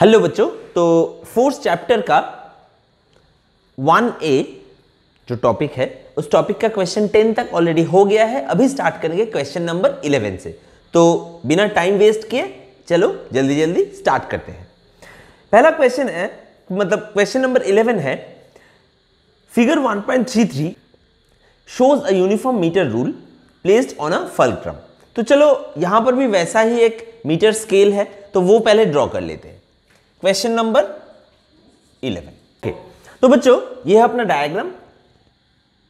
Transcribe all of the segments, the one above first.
Hello बच्चों, तो fourth chapter का 1A जो टॉपिक है उस टॉपिक का क्वेश्चन 10 तक ऑलरेडी हो गया है। अभी स्टार्ट करेंगे क्वेश्चन नंबर 11 से। तो बिना टाइम वेस्ट किए चलो जल्दी जल्दी स्टार्ट करते हैं। पहला क्वेश्चन है, मतलब क्वेश्चन नंबर 11 है, figure 1.33 shows a uniform metre rule placed on a fulcrum. तो चलो यहां पर भी वैसा ही एक मीटर स्केल है तो वो पहले ड्रॉ कर लेते हैं। Question number 11। ओके, तो बच्चों ये है अपना डायग्राम।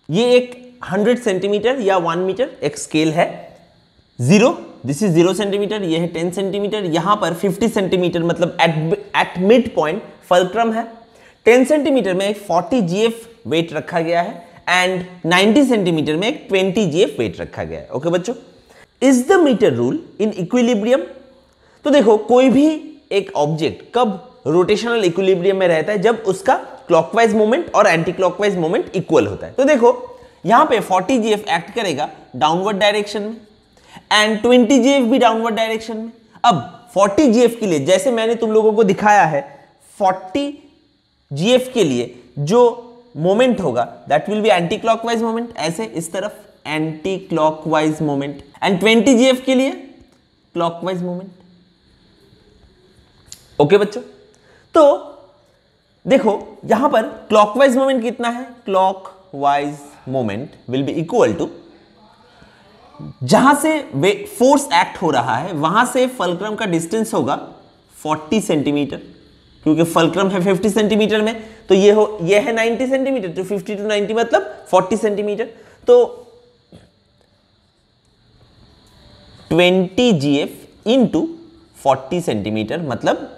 ये एक 100 सेंटीमीटर या 1 मीटर एक स्केल है। दिस इज 0 सेंटीमीटर, ये है 10 सेंटीमीटर, यहां पर 50 सेंटीमीटर मतलब एट मिड पॉइंट फल्क्रम है। 10 सेंटीमीटर में एक 40 जीएफ वेट रखा गया है एंड 90 सेंटीमीटर में एक 20 जीएफ वेट रखा गया है। ओके बच्चों, is the metre rule in equilibrium? तो देखो कोई भी एक ऑब्जेक्ट कब रोटेशनल इक्विलिब्रियम में रहता है? जब उसका क्लॉकवाइज मोमेंट और एंटी क्लॉकवाइज मोमेंट इक्वल होता है। तो देखो यहां पे 40 जीएफ एक्ट करेगा डाउनवर्ड डायरेक्शन में एंड 20 जीएफ भी डाउनवर्ड डायरेक्शन में। अब 40 जीएफ के लिए जैसे मैंने तुम लोगों को दिखाया है, 40 जीएफ के लिए जो मोमेंट होगा that will B anti clockwise moment, ऐसे इस तरफ anti clockwise moment, and 20 GF के लिए क्लॉकवाइज मोमेंट। ओके बच्चों, तो देखो यहां पर क्लॉकवाइज मोमेंट कितना है? Clockwise moment will be equal to, जहां से फोर्स एक्ट हो रहा है वहां से फल्क्रम का डिस्टेंस होगा 40 सेंटीमीटर, क्योंकि फल्क्रम है 50 सेंटीमीटर में, तो ये है 90 सेंटीमीटर, तो 50 टू 90 मतलब 40 सेंटीमीटर। तो 20 जीएफ इंटू 40 सेंटीमीटर मतलब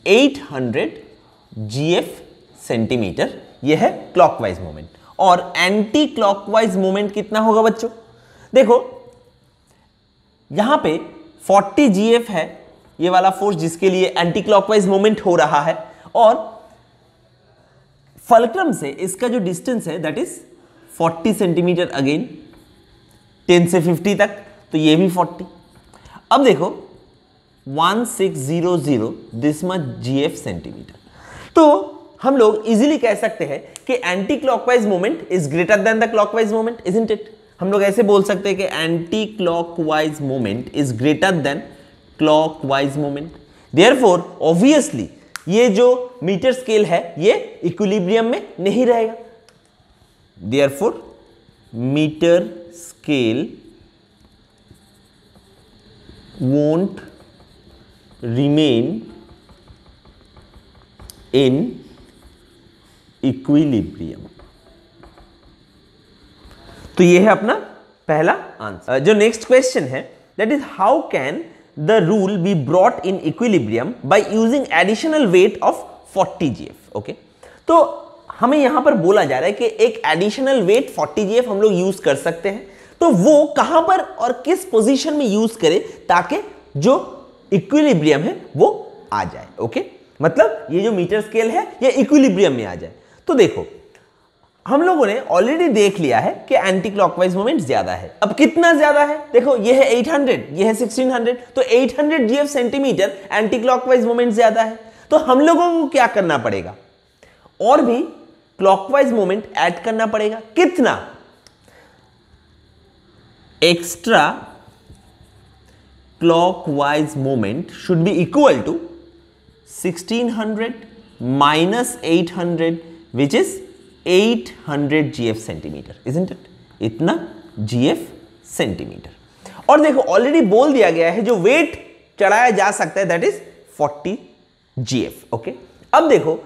800 जीएफ सेंटीमीटर, यह है क्लॉकवाइज मोमेंट। और एंटी क्लॉकवाइज मोमेंट कितना होगा बच्चों? देखो यहां पे 40 जीएफ है ये वाला फोर्स जिसके लिए एंटी क्लॉकवाइज मोमेंट हो रहा है, और फल्क्रम से इसका जो डिस्टेंस है दैट इज 40 सेंटीमीटर, अगेन 10 से 50 तक, तो ये भी 40। अब देखो 1600 दिस मच जीएफ सेंटीमीटर, तो हम लोग इजीली कह सकते हैं कि anti clockwise moment is greater than the clockwise moment, isn't it? हम लोग ऐसे बोल सकते हैं कि anti clockwise moment is greater than clockwise moment. Therefore obviously ये जो मीटर स्केल है ये इक्विलिब्रियम में नहीं रहेगा। Therefore metre scale won't remain in equilibrium। तो ये है अपना पहला आंसर। जो नेक्स्ट क्वेश्चन है that is how can the rule be brought in equilibrium by using additional weight of 40 GF. Okay, तो हमें यहां पर बोला जा रहा है कि एक एडिशनल वेट 40 जीएफ हम लोग यूज कर सकते हैं, तो वो कहां पर और किस पोजीशन में यूज करें ताकि जो इक्विलिब्रियम है वो आ जाए। ओके, मतलब ये जो मीटर स्केल है ये इक्विलिब्रियम में आ जाए। तो देखो हम लोगों ने ऑलरेडी देख लिया है कि एंटी क्लॉकवाइज मोमेंट ज्यादा है। अब कितना ज्यादा है? देखो ये है 800, ये है 1600, तो 800 GF centimetre anti clockwise moment ज्यादा है। तो हम लोगों को क्या करना पड़ेगा? और भी क्लॉकवाइज मोमेंट ऐड करना पड़ेगा। कितना? Extra clockwise moment should be equal to 1600 minus 800 which is 800 GF centimetre, isn't it? इतना GF सेंटीमीटर। और देखो ऑलरेडी बोल दिया गया है जो वेट चढ़ाया जा सकता है दैट इज 40 GF। ओके, अब देखो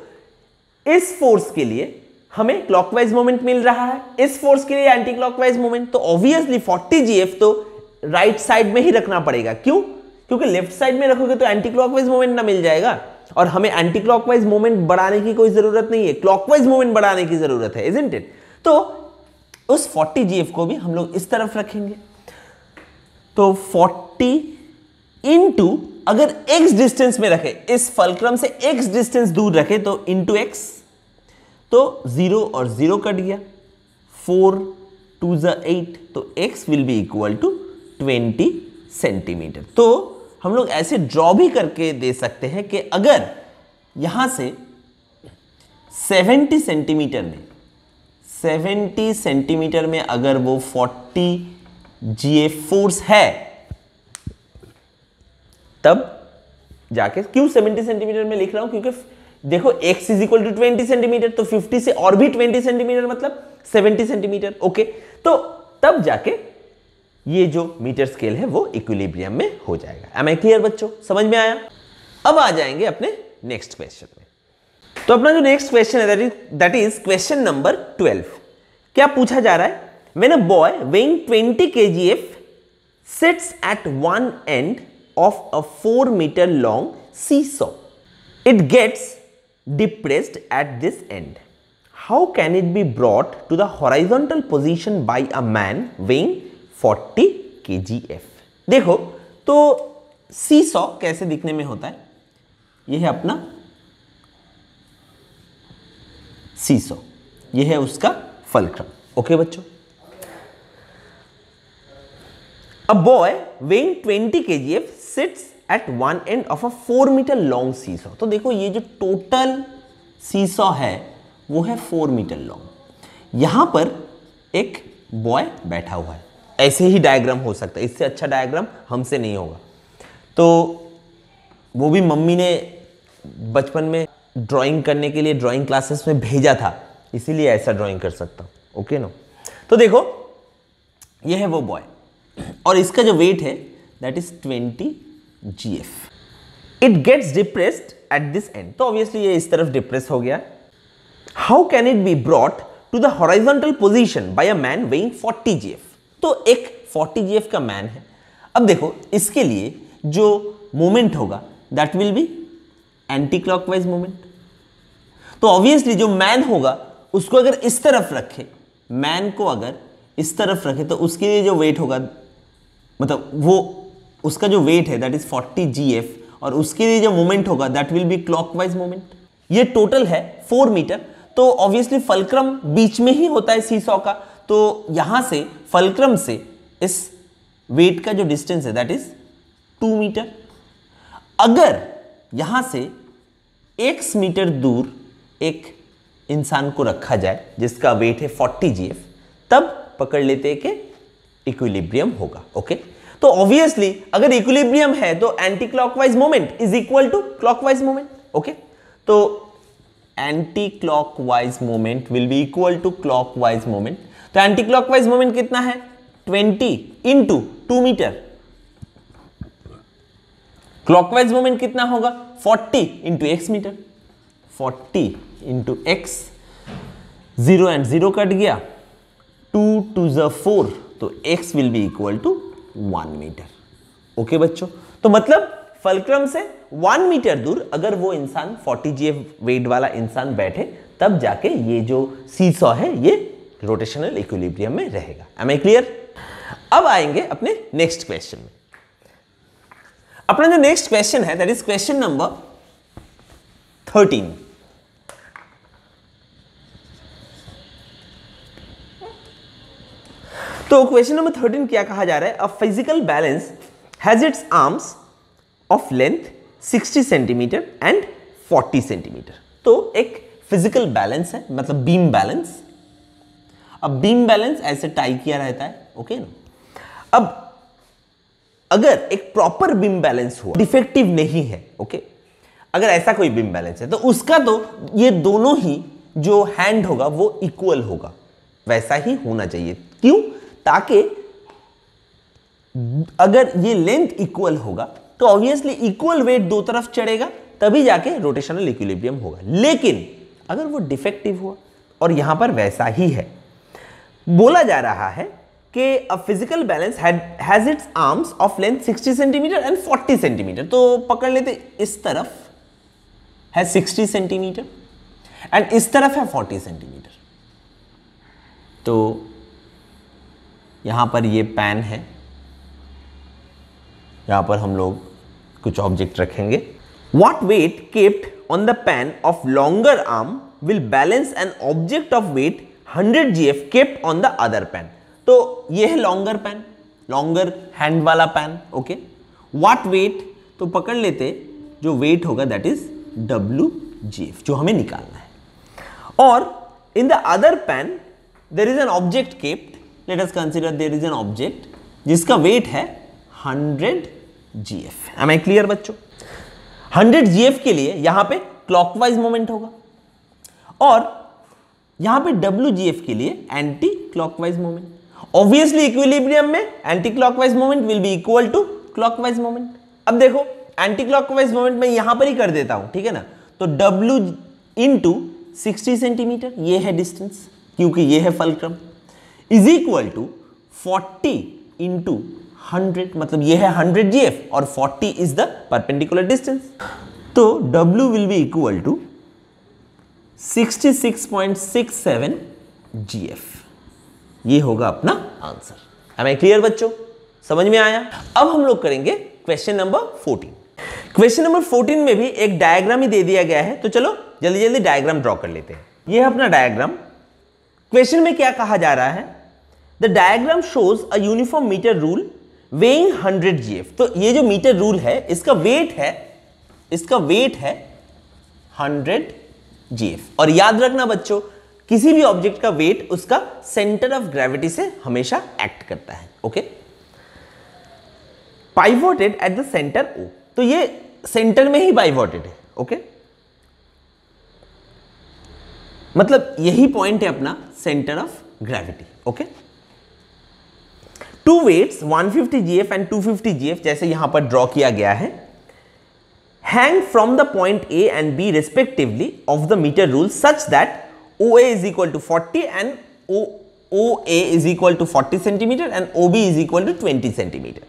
इस फोर्स के लिए हमें क्लॉकवाइज मोमेंट मिल रहा है, इस फोर्स के लिए एंटी क्लॉकवाइज मोमेंट, तो ऑब्वियसली 40 GF तो राइट साइड में ही रखना पड़ेगा। क्यों? क्योंकि लेफ्ट साइड में रखोगे तो एंटी क्लॉकवाइज मोमेंट ना मिल जाएगा, और हमें एंटी क्लॉकवाइज मोमेंट बढ़ाने की कोई जरूरत नहीं है, क्लॉकवाइज मोमेंट बढ़ाने की जरूरत है, इजंट इट? तो उस 40 जीएफ को भी हम लोग इस तरफ रखेंगे, तो 40 इंटू, अगर x डिस्टेंस में रखे, इस फल्क्रम से x डिस्टेंस दूर रखे तो इंटू x, तो 0 और 0 कट गया, 4 2 8, तो x will be equal to 20 centimetre. तो हम लोग ऐसे ड्रॉ भी करके दे सकते हैं कि अगर यहां से 70 सेंटीमीटर में अगर वो 40 GF फोर्स है, तब जाके, क्यों 70 सेंटीमीटर में लिख रहा हूं, क्योंकि देखो x is equal to 20 centimetre, तो 50 से और भी 20 सेंटीमीटर मतलब 70 सेंटीमीटर। ओके, तो तब जाके ये जो मीटर स्केल है वो इक्विलिब्रियम में हो जाएगा। एम आई क्लियर बच्चों, समझ में आया? अब आ जाएंगे अपने नेक्स्ट क्वेश्चन में। तो अपना जो नेक्स्ट क्वेश्चन है दैट इज क्वेश्चन नंबर 12। क्या पूछा जा रहा है? When a boy weighing 20 kgf sits at one end of a 4 metre long seesaw, it gets depressed at this end. How can it be brought to the horizontal position by a man weighing 40 kgf? देखो तो seesaw कैसे दिखने में होता है? ये है अपना seesaw, ये है उसका फलक्रम। ओके बच्चों, a boy weighing 20 kgf sits at one end of a 4 metre long seesaw। तो देखो ये जो टोटल seesaw है वो है 4 मीटर लॉन्ग। यहां पर एक बॉय बैठा हुआ है। ऐसे ही डायग्राम हो सकता है, इससे अच्छा डायग्राम हमसे नहीं होगा। तो वो भी मम्मी ने बचपन में ड्राइंग करने के लिए ड्राइंग क्लासेस में भेजा था, इसीलिए ऐसा ड्राइंग कर सकता हूं। ओके नो, तो देखो ये है वो बॉय और इसका जो वेट है that is 20 GF। It gets depressed at this end, तो ऑब्वियसली ये इस तरफ डिप्रेस हो गया। How can it be brought to the horizontal position by a man weighing 40 GF? तो एक 40 GF का मैन है। अब देखो इसके लिए जो मोमेंट होगा that will B anti clockwise moment. तो ऑब्वियसली जो मैन होगा उसको अगर इस तरफ रखे, मैन को अगर इस तरफ रखे, तो उसके लिए जो वेट होगा, मतलब वो उसका जो वेट है दैट इज 40 GF, और उसके लिए जो मोमेंट होगा that will B clockwise moment. ये टोटल है 4 मीटर, तो ऑब्वियसली फलक्रम बीच में ही होता है सीसॉ का, तो यहां से फलक्रम से इस वेट का जो डिस्टेंस है दैट इज 2 मीटर। अगर यहां से x मीटर दूर एक इंसान को रखा जाए जिसका वेट है 40 GF, तब पकड़ लेते हैं कि इक्विलिब्रियम होगा। ओके, तो ऑब्वियसली अगर इक्विलिब्रियम है तो anti clockwise moment is equal to clockwise moment. Okay, तो anti clockwise moment will be equal to clockwise moment. तो एंटी क्लॉकवाइज मोमेंट कितना है? 20 इंटू 2 मीटर। क्लॉकवाइज मोमेंट कितना होगा? 40 into x metre. 40 into x, 0 and 0 cut गया, 2 twos 4, तो x will be equal to 1 metre. Okay बच्चों, तो मतलब फलक्रम से 1 मीटर दूर अगर वो इंसान 40 GF वेट वाला इंसान बैठे, तब जाके ये जो सीसॉ है ये रोटेशनल इक्विलिब्रियम में रहेगा। Am I clear? अब आएंगे अपने नेक्स्ट क्वेश्चन में। अपना जो नेक्स्ट क्वेश्चन है दैट इज क्वेश्चन नंबर 13। तो क्वेश्चन नंबर 13 क्या कहा जा रहा है? A physical balance has its arms of length 60 centimetre and 40 centimetre. तो एक फिजिकल बैलेंस है, मतलब बीम बैलेंस। अब बीम बैलेंस ऐसे टाई किया रहता है। ओके ना? अब अगर एक प्रॉपर बीम बैलेंस हुआ, डिफेक्टिव नहीं है, ओके, अगर ऐसा कोई बीम बैलेंस है तो उसका तो ये दोनों ही जो हैंड होगा वो इक्वल होगा, वैसा ही होना चाहिए। क्यों? ताकि अगर ये लेंथ इक्वल होगा तो ऑब्वियसली इक्वल वेट दो तरफ चढ़ेगा, तभी जाके रोटेशनल इक्विलिब्रियम होगा। लेकिन अगर वो डिफेक्टिव हुआ, और यहां पर वैसा ही है, बोला जा रहा है कि a physical balance has its arms of length 60 centimetre and 40 centimetre. तो पकड़ लेते, इस तरफ है 60 सेंटीमीटर एंड इस तरफ है 40 सेंटीमीटर। तो यहां पर ये पैन है, यहां पर हम लोग कुछ ऑब्जेक्ट रखेंगे। What weight kept on the pan of longer arm will balance an object of weight 100 GF kept on the other pan। तो ये है लॉन्गर पैन, लॉन्गर हैंड वाला पैन। ओके, What weight, तो पकड़ लेते जो वेट होगा दैट इज W GF जो हमें निकालना है। और in the other pan there is an object kept, let us consider there is an object जिसका वेट है 100 GF। एम आई क्लियर बच्चों? 100 GF के लिए यहां पे क्लॉकवाइज मोमेंट होगा और यहां पे WGF के लिए anti clockwise moment. Obviously equilibrium में anti clockwise moment will be equal to clockwise moment. अब देखो एंटी क्लॉकवाइज मोमेंट मैं यहां पर ही कर देता हूं, ठीक है ना? तो W इंटू 60 सेंटीमीटर, ये है डिस्टेंस क्योंकि ये है fulcrum, is equal to 40 into 100, मतलब ये है 100 GF और 40 इज द परपेंडिकुलर डिस्टेंस। तो W will be equal to 66.67 GF। ये होगा अपना आंसर। एम आई क्लियर बच्चों? समझ में आया? अब हम लोग करेंगे क्वेश्चन नंबर 14। क्वेश्चन नंबर 14 में भी एक डायग्राम ही दे दिया गया है, तो चलो जल्दी जल्दी डायग्राम ड्रॉ कर लेते हैं। ये है अपना डायग्राम। क्वेश्चन में क्या कहा जा रहा है? The diagram shows a uniform metre rule weighing 100 GF। तो ये जो मीटर रूल है इसका वेट है 100 GF। और याद रखना बच्चों, किसी भी ऑब्जेक्ट का वेट उसका सेंटर ऑफ ग्रेविटी से हमेशा एक्ट करता है। Okay, pivoted at the centre O, तो ये सेंटर में ही पाइवोटेड है। ओके, मतलब यही पॉइंट है अपना centre of gravity. Okay, two weights 150 GF and 250 GF जैसे यहां पर ड्रॉ किया गया है, hang from the point A and B respectively of the metre rule such that OA is equal to 40 and OA is equal to 40 centimeter and OB is equal to 20 centimeter.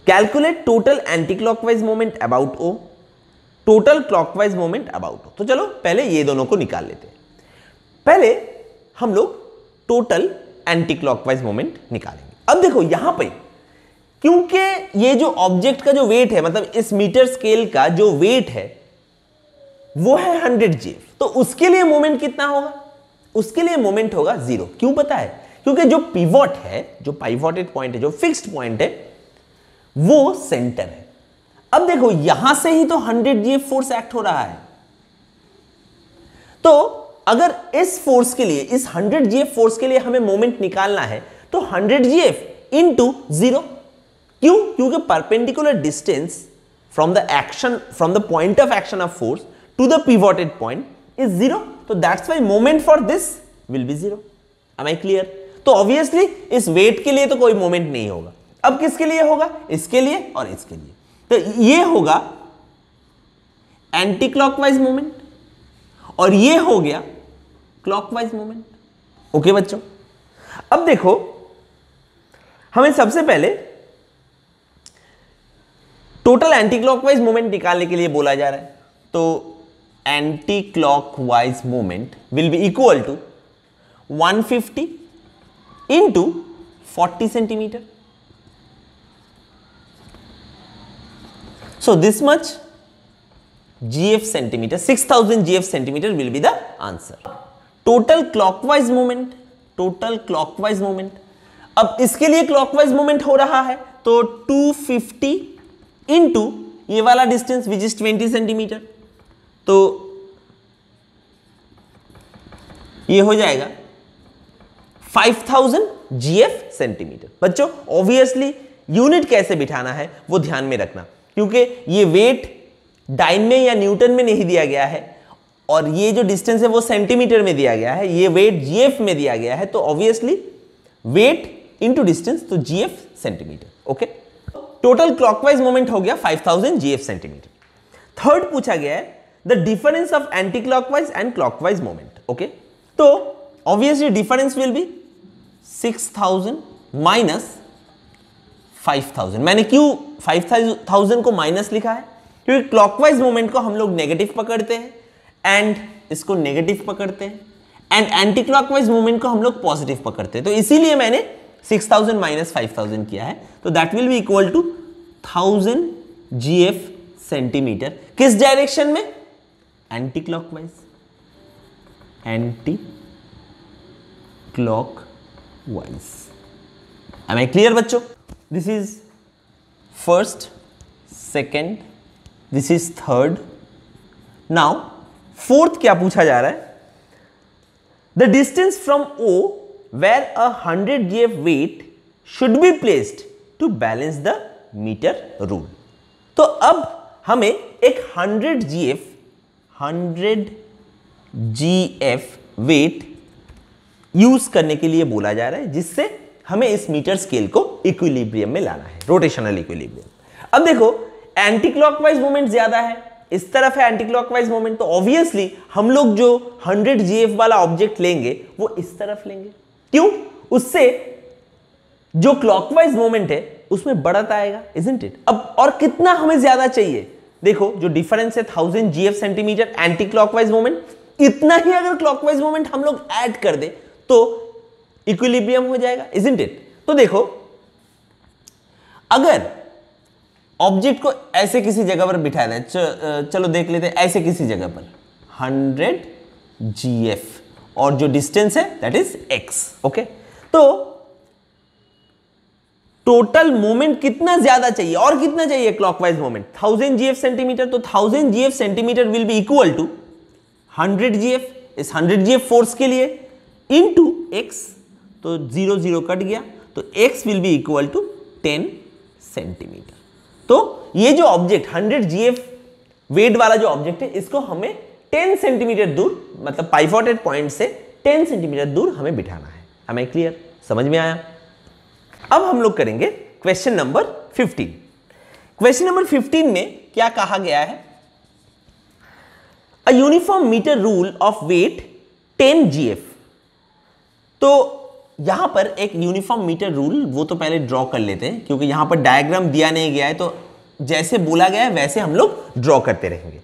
Calculate total anti-clockwise moment about O, total clockwise moment about O. तो चलो पहले ये दोनों को निकाल लेते हैं। पहले हम लोग टोटल एंटी क्लॉकवाइज मोमेंट निकालेंगे। अब देखो यहां पे क्योंकि ये जो ऑब्जेक्ट का जो वेट है, मतलब इस मीटर स्केल का जो वेट है वो है 100 GF, तो उसके लिए मोमेंट कितना होगा? उसके लिए मोमेंट होगा 0। क्यों पता है? क्योंकि जो पिवोट है, जो पाइवोटेड पॉइंट है, जो फिक्स्ड पॉइंट है, वो सेंटर है। अब देखो यहां से ही तो 100 GF फोर्स एक्ट हो रहा है, तो अगर इस फोर्स के लिए, इस 100 GF फोर्स के लिए हमें मोमेंट निकालना है तो 100 GF इंटू 0। क्यों? क्योंकि perpendicular distance from the action, from the point of action of force to the pivoted point is 0, so that's why moment for this will be 0. Am I clear? तो obviously इस weight के लिए तो कोई moment नहीं होगा। अब किसके लिए होगा? इसके लिए और इसके लिए। तो ये होगा एंटी क्लॉकवाइज मोमेंट और ये हो गया क्लॉकवाइज मोमेंट। ओके बच्चों, अब देखो हमें सबसे पहले टोटल एंटी क्लॉकवाइज मोमेंट निकालने के लिए बोला जा रहा है, तो anti clockwise moment will be equal to 150 into 40 centimetre. So this much GF centimetre, 6000 GF centimetre will be the answer. Total clockwise moment, total clockwise moment, अब इसके लिए क्लॉकवाइज मोमेंट हो रहा है तो 250 इंटू ये वाला डिस्टेंस विच इज 20 सेंटीमीटर, तो ये हो जाएगा 5000 GF सेंटीमीटर। बच्चों ऑब्वियसली यूनिट कैसे बिठाना है वो ध्यान में रखना, क्योंकि ये वेट डाइन में या न्यूटन में नहीं दिया गया है और ये जो डिस्टेंस है वो सेंटीमीटर में दिया गया है, ये वेट GF में दिया गया है, तो ऑब्वियसली वेट इंटू डिस्टेंस तो GF centimetre. Okay, total clockwise moment हो गया 5000 GF सेंटीमीटर। थर्ड पूछा गया है the difference of anti clockwise and clockwise moment. Okay, तो obviously difference will be 6000 minus 5000। मैंने क्यों 5000 को माइनस लिखा है? क्योंकि क्लॉकवाइज मोमेंट को हम लोग नेगेटिव पकड़ते हैं एंड इसको नेगेटिव पकड़ते हैं, एंड एंटी क्लॉकवाइज मोमेंट को हम लोग पॉजिटिव पकड़ते हैं, तो इसीलिए मैंने 6000 माइनस 5000 किया है। तो that will be equal to 1000 GF centimetre. किस डायरेक्शन में? Anti clockwise, anti clockwise. Am I clear बच्चों? This is first, second, this is third, now fourth क्या पूछा जा रहा है, the distance from O where a 100 GF weight should be placed to balance the metre rule. तो अब हमें एक 100 GF वेट यूज करने के लिए बोला जा रहा है, जिससे हमें इस मीटर स्केल को इक्विलिब्रियम में लाना है, रोटेशनल इक्विलिब्रियम। अब देखो एंटी क्लॉकवाइज मोमेंट ज्यादा है, इस तरफ है एंटी क्लॉकवाइज मोमेंट, तो ऑब्वियसली हम लोग जो 100 GF वाला ऑब्जेक्ट लेंगे वो इस तरफ लेंगे। क्यों? उससे जो क्लॉकवाइज मोमेंट है उसमें बढ़त आएगा, इजंट इट। अब और कितना हमें ज्यादा चाहिए, देखो जो डिफरेंस है 1000 GF centimetre anti clockwise moment, इतना ही अगर क्लॉकवाइज मोमेंट हम लोग ऐड कर दे तो इक्विलिब्रियम हो जाएगा, इजंट इट। तो देखो अगर ऑब्जेक्ट को ऐसे किसी जगह पर बिठा दें, चलो देख लेते हैं, ऐसे किसी जगह पर 100 GF और जो डिस्टेंस है दैट इज x, ओके। तो टोटल मोमेंट कितना ज्यादा चाहिए और कितना चाहिए क्लॉकवाइज मोमेंट, 1000 GF सेंटीमीटर, तो 1000 GF centimetre will be equal to 100 GF, इस 100 GF फोर्स के लिए इनटू x, तो 0 0 कट गया, तो x will be equal to 10 centimetre. तो ये जो ऑब्जेक्ट 100 GF वेट वाला जो ऑब्जेक्ट है, इसको हमें 10 सेंटीमीटर दूर, मतलब पाइवोटेड पॉइंट से 10 सेंटीमीटर दूर हमें बिठाना है। हमें क्लियर, समझ में आया? अब हम लोग करेंगे क्वेश्चन नंबर 15। क्वेश्चन नंबर 15 में क्या कहा गया है, a uniform metre rule of weight 10 GF। तो यहां पर एक यूनिफॉर्म मीटर रूल, वो तो पहले ड्रॉ कर लेते हैं, क्योंकि यहां पर डायग्राम दिया नहीं गया है, तो जैसे बोला गया है वैसे हम लोग ड्रॉ करते रहेंगे।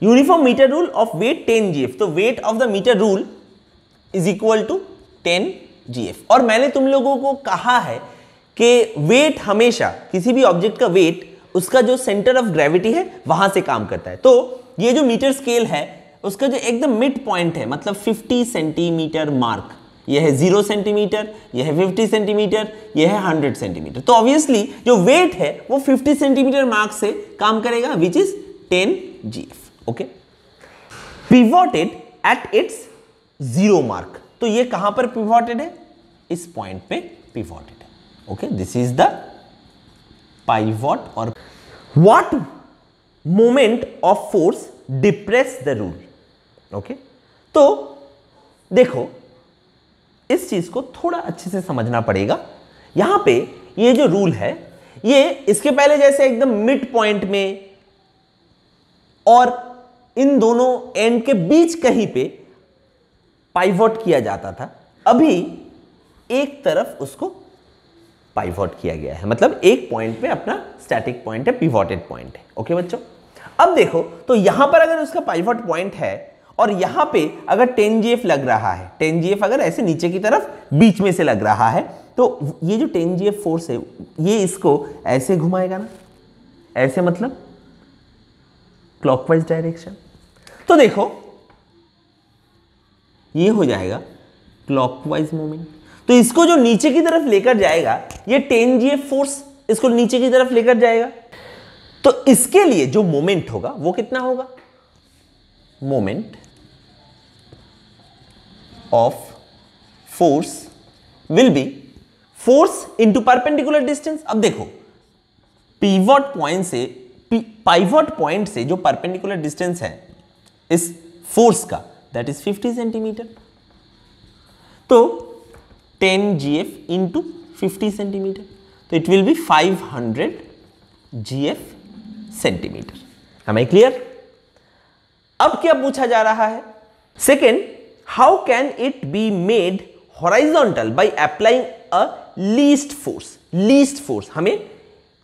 Uniform metre rule of weight 10 GF, तो weight of the metre rule is equal to 10 GF। और मैंने तुम लोगों को कहा है कि वेट हमेशा, किसी भी ऑब्जेक्ट का वेट उसका जो सेंटर ऑफ ग्रेविटी है वहां से काम करता है। तो ये जो मीटर स्केल है उसका जो एकदम मिड पॉइंट है, मतलब 50 सेंटीमीटर मार्क, यह है 0 सेंटीमीटर, यह है 50 सेंटीमीटर, यह है 100 सेंटीमीटर। तो ऑब्वियसली जो वेट है वो 50 सेंटीमीटर मार्क से काम करेगा, which is 10 GF, okay. Pivoted at its 0 mark, तो ये कहां पर पिवोटेड है, इस पॉइंट पे पिवोटेड है, okay. This is the pivot. और what moment of force depress the rule, okay. तो देखो इस चीज को थोड़ा अच्छे से समझना पड़ेगा। यहां पे ये जो रूल है, ये इसके पहले जैसे एकदम मिड पॉइंट में और इन दोनों एंड के बीच कहीं पे पाइवोट किया जाता था, अभी एक तरफ उसको पाइवोट किया गया है, मतलब एक पॉइंट पे अपना स्टैटिक पॉइंट है, पिवोटेड पॉइंट है, ओके बच्चों। अब देखो तो यहां पर अगर उसका पाइवोट पॉइंट है और यहां पे अगर 10 GF लग रहा है, 10 GF अगर ऐसे नीचे की तरफ बीच में से लग रहा है, तो ये जो 10 GF फोर्स है ये इसको ऐसे घुमाएगा ना, ऐसे मतलब क्लॉकवाइज डायरेक्शन। तो देखो ये हो जाएगा क्लॉकवाइज मोमेंट। तो इसको जो नीचे की तरफ लेकर जाएगा, ये 10 GF फोर्स इसको नीचे की तरफ लेकर जाएगा, तो इसके लिए जो मोमेंट होगा वो कितना होगा, moment of force will be force into perpendicular distance. अब देखो पिवोट पॉइंट से, पाइवोट पॉइंट से जो परपेंडिकुलर डिस्टेंस है इस फोर्स का, दैट इज 50 सेंटीमीटर। तो 10 GF इंटू 50 सेंटीमीटर, तो it will be 500 GF centimetre. हमें क्लियर? अब क्या पूछा जा रहा है, second, how can it be made horizontal by applying a least force. Least force, हमें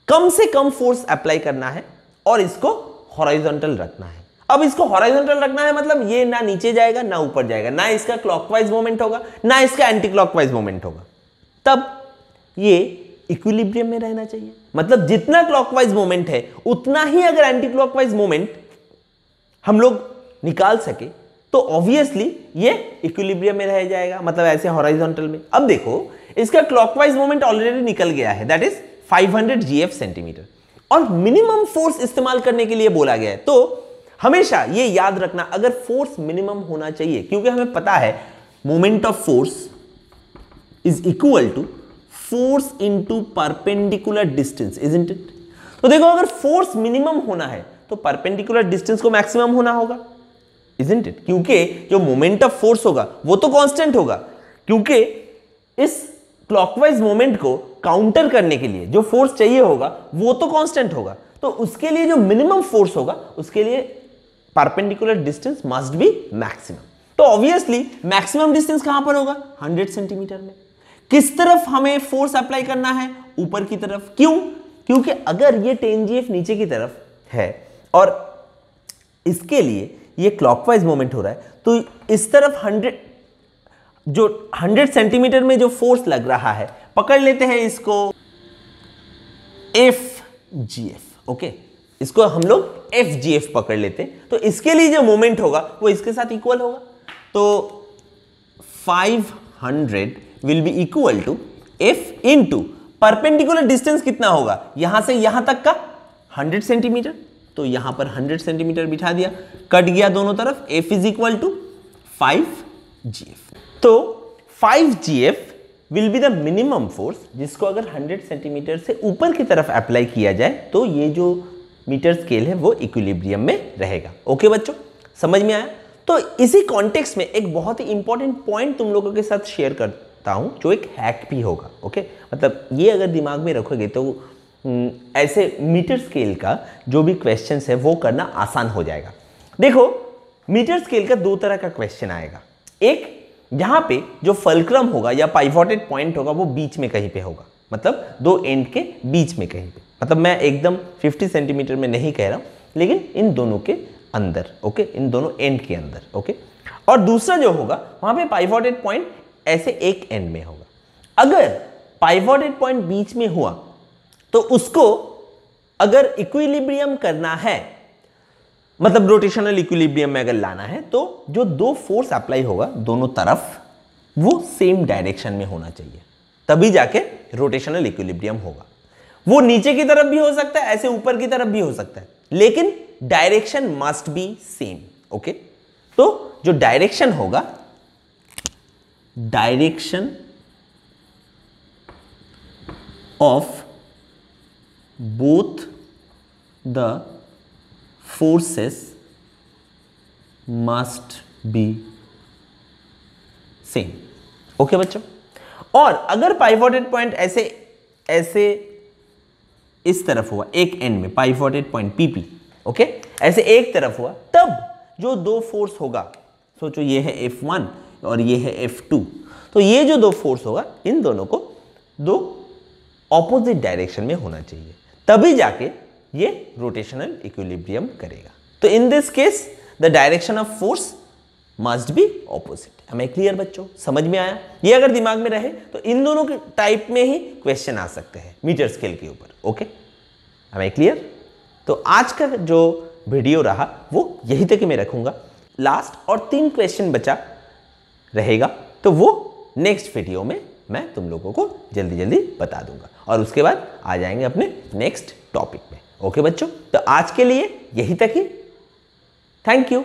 कम से कम फोर्स अप्लाई करना है और इसको हॉरिजॉन्टल रखना है। अब इसको हॉरिजॉन्टल रखना है मतलब ये ना नीचे जाएगा ना ऊपर जाएगा, ना इसका क्लॉकवाइज मोमेंट होगा ना इसका एंटी क्लॉकवाइज मोमेंट होगा, तब ये इक्विलिब्रियम में रहना चाहिए। मतलब जितना क्लॉकवाइज मोमेंट है उतना ही अगर एंटी क्लॉकवाइज मोमेंट हम लोग निकाल सके तो ऑब्वियसली ये इक्विलिब्रियम में रह जाएगा, मतलब ऐसे हॉरिजॉन्टल में। अब देखो इसका क्लॉकवाइज मोमेंट ऑलरेडी निकल गया है, दैट इज 500 GF सेंटीमीटर, और मिनिमम फोर्स इस्तेमाल करने के लिए बोला गया है। तो हमेशा ये याद रखना, अगर फोर्स मिनिमम होना चाहिए, क्योंकि हमें पता है moment of force is equal to force into perpendicular distance, isn't it? तो देखो, अगर फोर्स मिनिमम होना है तो परपेंडिकुलर डिस्टेंस को मैक्सिमम होना होगा, इजंट इट? क्योंकि जो मोमेंट ऑफ फोर्स होगा वो तो कांस्टेंट होगा, क्योंकि इस क्लॉकवाइज मोमेंट को काउंटर करने के लिए जो फोर्स चाहिए होगा वो तो कांस्टेंट होगा, तो उसके लिए जो मिनिमम फोर्स होगा उसके लिए perpendicular distance must be maximum. तो ऑब्वियसली मैक्सिमम डिस्टेंस कहां पर होगा? 100 सेंटीमीटर में। किस तरफ हमें फोर्स अप्लाई करना है? ऊपर की तरफ। क्यों? क्योंकि अगर ये 10 GF नीचे की तरफ है और इसके लिए ये क्लॉकवाइज मोमेंट हो रहा है, तो इस तरफ 100 सेंटीमीटर में जो फोर्स लग रहा है, पकड़ लेते हैं इसको FGF, ओके, इसको हम लोग FGF पकड़ लेते हैं, तो इसके लिए जो मोमेंट होगा वो इसके साथ इक्वल होगा। तो 500 will be equal to F into perpendicular distance कितना होगा यहां से यहां तक का? 100 सेंटीमीटर। तो यहां पर 100 सेंटीमीटर बिठा दिया, कट गया दोनों तरफ, F is equal to 5GF। तो 5GF will be the minimum force, जिसको अगर 100 सेंटीमीटर से ऊपर की तरफ अप्लाई किया जाए तो ये जो मीटर स्केल है वो इक्विलिब्रियम में रहेगा। ओके बच्चों, समझ में आया? तो इसी कॉन्टेक्स्ट में एक बहुत ही इंपॉर्टेंट पॉइंट तुम लोगों के साथ शेयर करता हूं, जो एक हैक भी होगा। ओके, मतलब ये अगर दिमाग में रखोगे तो ऐसे मीटर स्केल का जो भी क्वेश्चन है वो करना आसान हो जाएगा। देखो, मीटर स्केल का दो तरह का क्वेश्चन आएगा। एक, यहां पे जो फल्क्रम होगा या पाइवोटेड पॉइंट होगा वो बीच में कहीं पे होगा, मतलब दो एंड के बीच में कहीं पे, मतलब मैं एकदम 50 सेंटीमीटर में नहीं कह रहा हूं, लेकिन इन दोनों के अंदर, ओके, इन दोनों एंड के अंदर, ओके। और दूसरा जो होगा वहां पे पाइवोटेड पॉइंट ऐसे एक एंड में होगा। अगर पाइवोटेड पॉइंट बीच में हुआ तो उसको अगर इक्विलिब्रियम करना है, मतलब रोटेशनल इक्विलिब्रियम में अगर लाना है, तो जो दो फोर्स अप्लाई होगा दोनों तरफ वो सेम डायरेक्शन में होना चाहिए, तभी जाके रोटेशनल इक्विलिब्रियम होगा। वो नीचे की तरफ भी हो सकता है, ऐसे ऊपर की तरफ भी हो सकता है, लेकिन direction must be same. Okay, तो जो डायरेक्शन होगा, direction of both the forces must be same। Okay बच्चों, और अगर पाइवोटेड पॉइंट ऐसे ऐसे इस तरफ हुआ, एक एंड में पाइवोटेड पॉइंट PP, ओके, ऐसे एक तरफ हुआ, तब जो दो फोर्स होगा, सोचो ये है F1 और ये है F2, तो ये जो दो फोर्स होगा इन दोनों को दो ऑपोजिट डायरेक्शन में होना चाहिए, तभी जाके ये रोटेशनल इक्विलिब्रियम करेगा। तो in this case the direction of force must be opposite. Am I clear बच्चों? समझ में आया? ये अगर दिमाग में रहे तो इन दोनों के टाइप में ही क्वेश्चन आ सकते हैं मीटर स्केल के ऊपर। Okay, am I clear? तो आज का जो वीडियो रहा वो यही तक मैं रखूंगा। लास्ट और 3 क्वेश्चन बचा रहेगा, तो वो नेक्स्ट वीडियो में मैं तुम लोगों को जल्दी जल्दी बता दूंगा, और उसके बाद आ जाएंगे अपने नेक्स्ट टॉपिक में। ओके बच्चों, तो आज के लिए यही तक ही। Thank you.